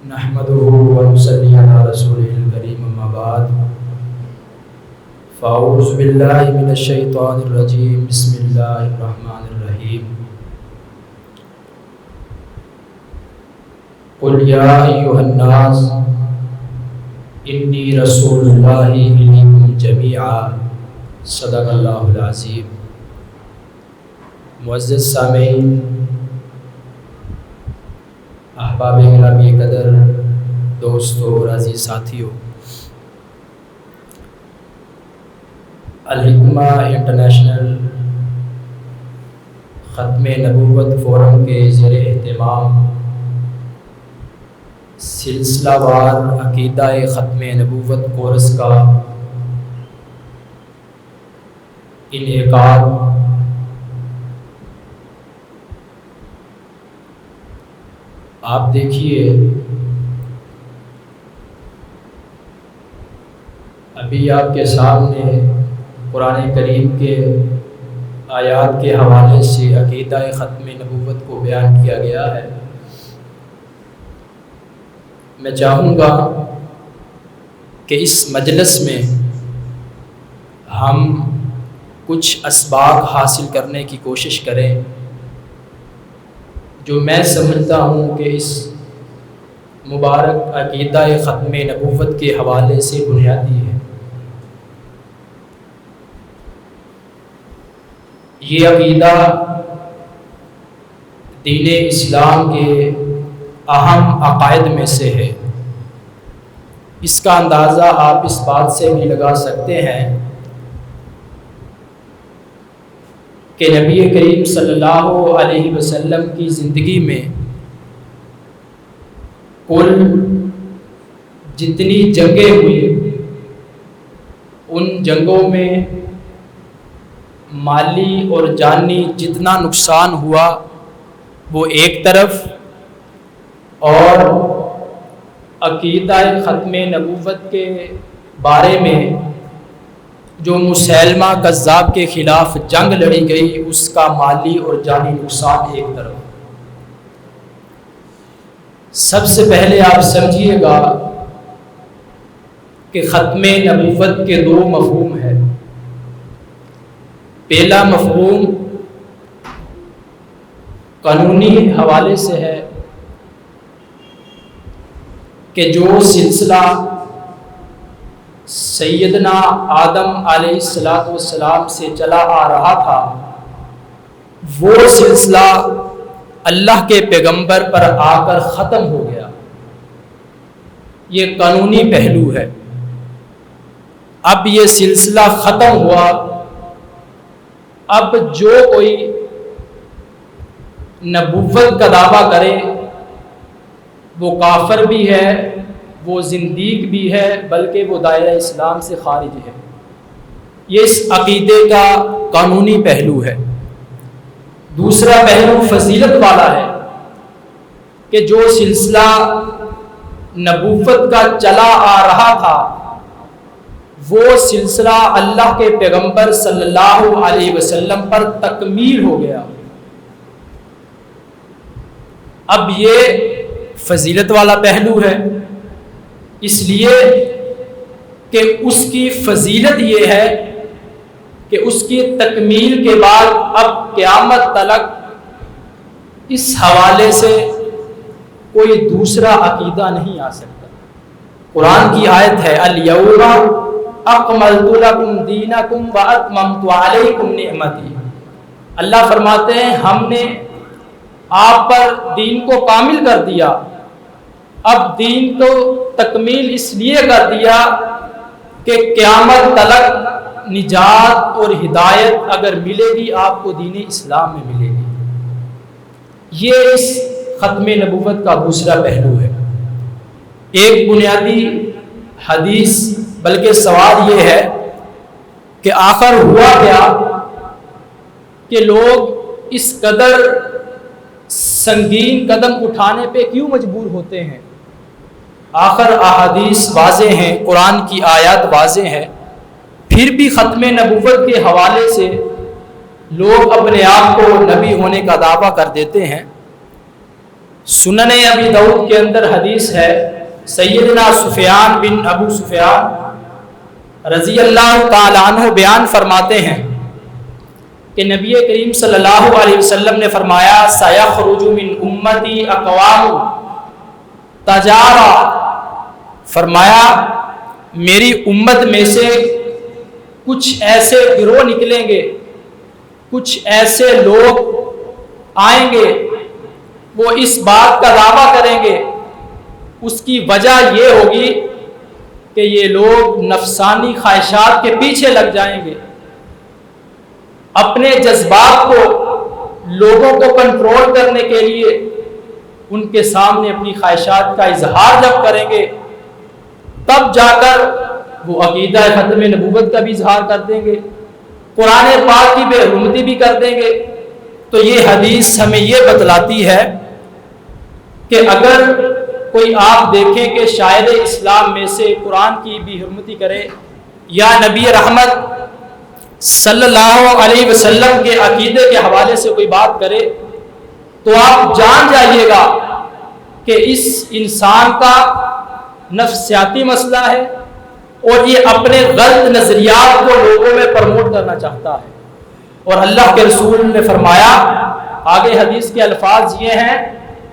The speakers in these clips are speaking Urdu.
نحمده ونصلي على رسوله الكريم اما بعد فاعوذ بالله من الشيطان الرجيم بسم الله الرحمن الرحيم قل يا أيها الناس إني رسول الله إليكم جميعا صدق اللہ العظیم۔ معزز سامعین، احباب گرامی قدر، دوستو اور عزیز ساتھیو، الحکمہ انٹرنیشنل ختم نبوت فورم کے زیر اہتمام سلسلہ وار عقیدہ ختم نبوت کورس کا انعقاد آپ دیکھیے، ابھی آپ کے سامنے قرآن کریم کے آیات کے حوالے سے عقیدہ ختم نبوت کو بیان کیا گیا ہے۔ میں چاہوں گا کہ اس مجلس میں ہم کچھ اسباق حاصل کرنے کی کوشش کریں جو میں سمجھتا ہوں کہ اس مبارک عقیدہ ختم نبوت کے حوالے سے بنیادی ہے۔ یہ عقیدہ دین اسلام کے اہم عقائد میں سے ہے۔ اس کا اندازہ آپ اس بات سے بھی لگا سکتے ہیں کہ نبی کریم صلی اللہ علیہ وسلم کی زندگی میں کل جتنی جنگیں ہوئی، ان جنگوں میں مالی اور جانی جتنا نقصان ہوا وہ ایک طرف، اور عقیدہ ختم نبوت کے بارے میں جو مسیلمہ کذاب کے خلاف جنگ لڑی گئی، اس کا مالی اور جانی نقصان ایک طرف۔ سب سے پہلے آپ سمجھیے گا کہ ختم نبوت کے دو مفہوم ہیں۔ پہلا مفہوم قانونی حوالے سے ہے کہ جو سلسلہ سیدنا آدم علیہ السلام سے چلا آ رہا تھا، وہ سلسلہ اللہ کے پیغمبر پر آ کر ختم ہو گیا۔ یہ قانونی پہلو ہے۔ اب یہ سلسلہ ختم ہوا، اب جو کوئی نبوت کا دعویٰ کرے وہ کافر بھی ہے، وہ زندیق بھی ہے، بلکہ وہ دائرہ اسلام سے خارج ہے۔ یہ اس عقیدے کا قانونی پہلو ہے۔ دوسرا پہلو فضیلت والا ہے کہ جو سلسلہ نبوت کا چلا آ رہا تھا، وہ سلسلہ اللہ کے پیغمبر صلی اللہ علیہ وسلم پر تکمیل ہو گیا۔ اب یہ فضیلت والا پہلو ہے، اس لیے کہ اس کی فضیلت یہ ہے کہ اس کی تکمیل کے بعد اب قیامت تک اس حوالے سے کوئی دوسرا عقیدہ نہیں آ سکتا۔ قرآن کی آیت ہے، الیوم اکملت لکم دینکم واتممت علیکم نعمتی۔ اللہ فرماتے ہیں ہم نے آپ پر دین کو کامل کر دیا۔ اب دین کو تکمیل اس لیے کر دیا کہ قیامت تک نجات اور ہدایت اگر ملے گی آپ کو دین اسلام میں ملے گی۔ یہ اس ختم نبوت کا دوسرا پہلو ہے۔ ایک بنیادی حدیث بلکہ سوال یہ ہے کہ آخر ہوا کیا کہ لوگ اس قدر سنگین قدم اٹھانے پہ کیوں مجبور ہوتے ہیں؟ آخر احادیث واضح ہیں، قرآن کی آیات واضح ہیں، پھر بھی ختم نبوت کے حوالے سے لوگ اپنے آپ کو نبی ہونے کا دعویٰ کر دیتے ہیں۔ سنن ابی داؤد کے اندر حدیث ہے، سیدنا سفیان بن ابو سفیان رضی اللہ تعالی عنہ بیان فرماتے ہیں کہ نبی کریم صلی اللہ علیہ وسلم نے فرمایا سیخرج من امتی اقوام تجارا، فرمایا میری امت میں سے کچھ ایسے گروہ نکلیں گے، کچھ ایسے لوگ آئیں گے، وہ اس بات کا دعویٰ کریں گے، اس کی وجہ یہ ہوگی کہ یہ لوگ نفسانی خواہشات کے پیچھے لگ جائیں گے، اپنے جذبات کو لوگوں کو کنٹرول کرنے کے لیے ان کے سامنے اپنی خواہشات کا اظہار جب کریں گے تب جا کر وہ عقیدہ ختم نبوت کا بھی اظہار کر دیں گے، قرآن پاک کی بے حرمتی بھی کر دیں گے۔ تو یہ حدیث ہمیں یہ بتلاتی ہے کہ اگر کوئی آپ دیکھیں کہ شاعر اسلام میں سے قرآن کی بھی حرمتی کرے یا نبی رحمت صلی اللہ علیہ وسلم کے عقیدے کے حوالے سے کوئی بات کرے تو آپ جان جائیے گا کہ اس انسان کا نفسیاتی مسئلہ ہے اور یہ اپنے غلط نظریات کو لوگوں میں پروموٹ کرنا چاہتا ہے۔ اور اللہ کے رسول نے فرمایا، آگے حدیث کے الفاظ یہ ہیں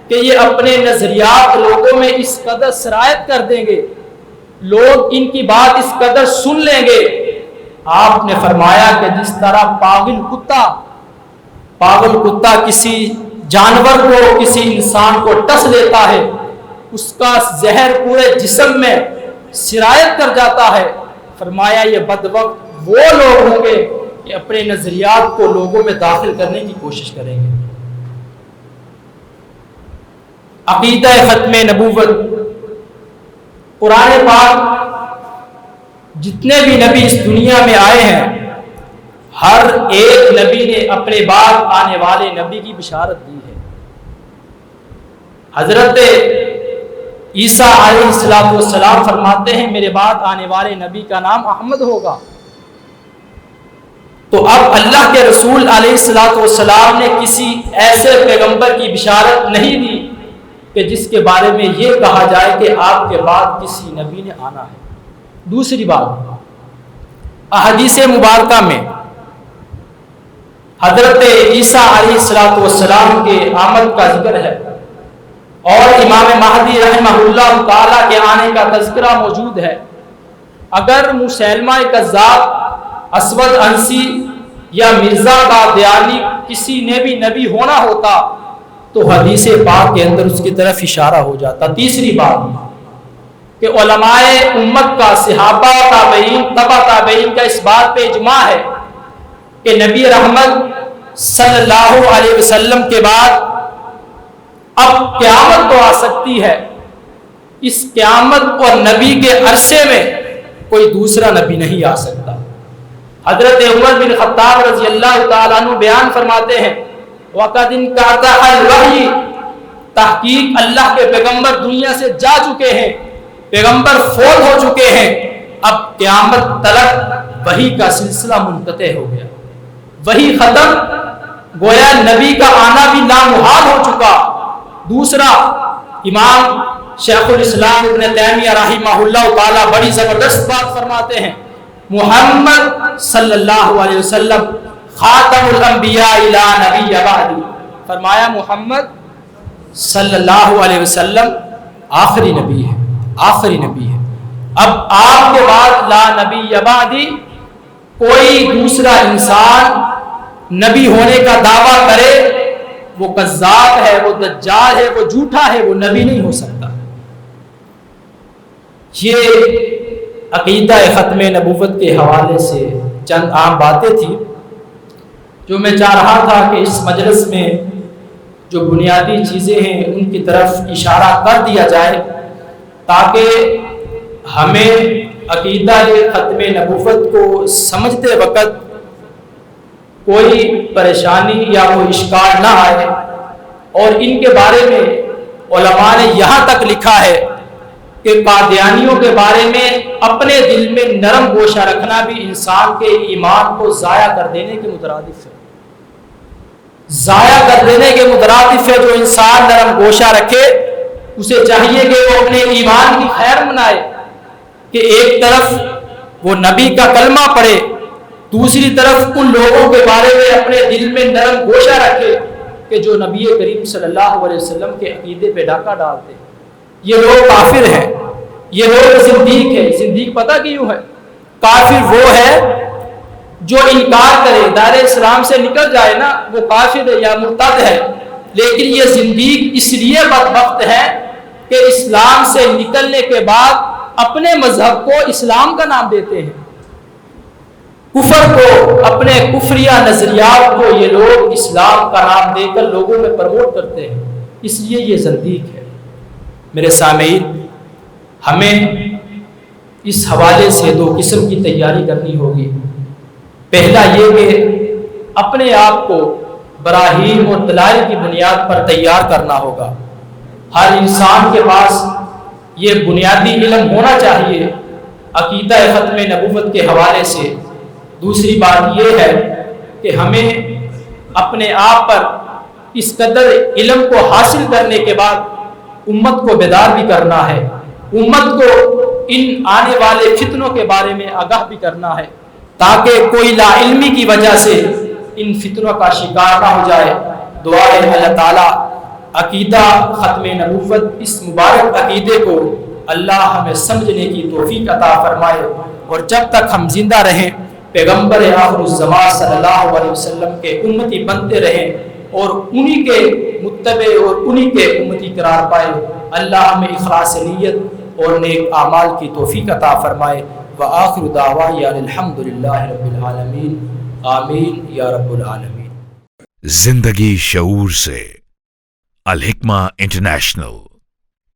کہ یہ اپنے نظریات لوگوں میں اس قدر سرایت کر دیں گے، لوگ ان کی بات اس قدر سن لیں گے۔ آپ نے فرمایا کہ جس طرح پاگل کتا کسی جانور کو، کسی انسان کو ٹس لیتا ہے، اس کا زہر پورے جسم میں سرایت کر جاتا ہے، فرمایا یہ بدبخت وہ لوگ ہوں گے کہ اپنے نظریات کو لوگوں میں داخل کرنے کی کوشش کریں گے۔ عقیدہ ختم نبوت، قرآن پاک جتنے بھی نبی اس دنیا میں آئے ہیں ہر ایک نبی نے اپنے بعد آنے والے نبی کی بشارت دی ہے۔ حضرت عیسیٰ علیہ السلام فرماتے ہیں میرے بعد آنے والے نبی کا نام احمد ہوگا۔ تو اب اللہ کے رسول علیہ السلام نے کسی ایسے پیغمبر کی بشارت نہیں دی کہ جس کے بارے میں یہ کہا جائے کہ آپ کے بعد کسی نبی نے آنا ہے۔ دوسری بات، احادیث مبارکہ میں حضرت عیسیٰ علیہ السلام کے آمد کا ذکر ہے اور امام مہدی رحمہ اللہ تعالیٰ کے آنے کا تذکرہ موجود ہے۔ اگر مسیلمہ کذاب، اسود عنسی یا مرزا قادیانی کسی نے بھی نبی ہونا ہوتا تو حدیث پاک کے اندر اس کی طرف اشارہ ہو جاتا۔ تیسری بات کہ علماء امت کا، صحابہ، تابعین، تبع تابعین کا اس بات پہ اجماع ہے کہ نبی رحمت صلی اللہ علیہ وسلم کے بعد اب قیامت تو آ سکتی ہے، اس قیامت اور نبی کے عرصے میں کوئی دوسرا نبی نہیں آ سکتا۔ حضرت عمر بن خطاب رضی اللہ تعالیٰ عنہ بیان فرماتے ہیں وَقَدْ انْقَطَعَ الْوَحْيُ، تحقیق اللہ کے پیغمبر دنیا سے جا چکے ہیں، پیغمبر فوت ہو چکے ہیں، اب قیامت تلک وحی کا سلسلہ منقطع ہو گیا، وحی ختم، گویا نبی کا آنا بھی نامحال ہو چکا۔ دوسرا، امام شیخ الاسلام ابن تیمیہ رحمہ اللہ تعالی بڑی زبردست بات فرماتے ہیں، محمد صلی اللہ علیہ وسلم خاتم الانبیاء لا نبی بعدی، فرمایا محمد صلی اللہ علیہ وسلم آخری نبی ہے، آخری نبی ہے۔ اب آپ کے بعد لا نبی بعدی، کوئی دوسرا انسان نبی ہونے کا دعویٰ کرے وہ کذاب ہے، وہ دجال ہے، وہ جھوٹا ہے، وہ نبی نہیں ہو سکتا۔ یہ عقیدہ ختم نبوت کے حوالے سے چند عام باتیں تھیں جو میں چاہ رہا تھا کہ اس مجلس میں جو بنیادی چیزیں ہیں ان کی طرف اشارہ کر دیا جائے تاکہ ہمیں عقیدہ ختم نبوت کو سمجھتے وقت کوئی پریشانی یا کوئی اشکال نہ آئے۔ اور ان کے بارے میں علماء نے یہاں تک لکھا ہے کہ قادیانیوں کے بارے میں اپنے دل میں نرم گوشہ رکھنا بھی انسان کے ایمان کو ضائع کر دینے کے مترادف ہے۔ ضائع کر دینے کے مترادف ہے جو انسان نرم گوشہ رکھے، اسے چاہیے کہ وہ اپنے ایمان کی خیر منائے کہ ایک طرف وہ نبی کا کلمہ پڑھے، دوسری طرف ان لوگوں کے بارے میں اپنے دل میں نرم گوشہ رکھے کہ جو نبی کریم صلی اللہ علیہ وسلم کے عقیدے پہ ڈاکہ ڈالتے ہیں۔ یہ لوگ کافر ہیں، یہ لوگ زندیق ہیں۔ زندیق پتہ کیوں ہے؟ کافر وہ ہے جو انکار کرے، دائرہ اسلام سے نکل جائے نا، وہ کافر یا مرتد ہے۔ لیکن یہ زندیق اس لیے بدبخت ہے کہ اسلام سے نکلنے کے بعد اپنے مذہب کو اسلام کا نام دیتے ہیں، کفر کو، اپنے کفریہ نظریات کو یہ لوگ اسلام کا نام دے کر لوگوں میں پروموٹ کرتے ہیں، اس لیے یہ زندیق ہے۔ میرے سامعین، ہمیں اس حوالے سے دو قسم کی تیاری کرنی ہوگی۔ پہلا یہ کہ اپنے آپ کو براہین اور دلائل کی بنیاد پر تیار کرنا ہوگا۔ ہر انسان کے پاس یہ بنیادی علم ہونا چاہیے عقیدہ ختم نبوت کے حوالے سے۔ دوسری بات یہ ہے کہ ہمیں اپنے آپ پر اس قدر علم کو حاصل کرنے کے بعد امت کو بیدار بھی کرنا ہے، امت کو ان آنے والے فتنوں کے بارے میں آگاہ بھی کرنا ہے تاکہ کوئی لا علمی کی وجہ سے ان فتنوں کا شکار نہ ہو جائے۔ دعا ہے اللہ تعالیٰ عقیدہ ختم نبوت اس مبارک عقیدے کو اللہ ہمیں سمجھنے کی توفیق عطا فرمائے، اور جب تک ہم زندہ رہیں پیغمبر آخر الزمان صلی اللہ علیہ وسلم کے امتی بنتے رہیں اور انہی کے متبع اور انہی کے امتی قرار پائے۔ اللہ ہمیں اخلاص نیت اور نیک اعمال کی توفیق عطا فرمائے۔ وآخر دعوانا الحمدللہ رب العالمین، آمین یا رب العالمین۔ زندگی شعور سے، الحکمہ انٹرنیشنل۔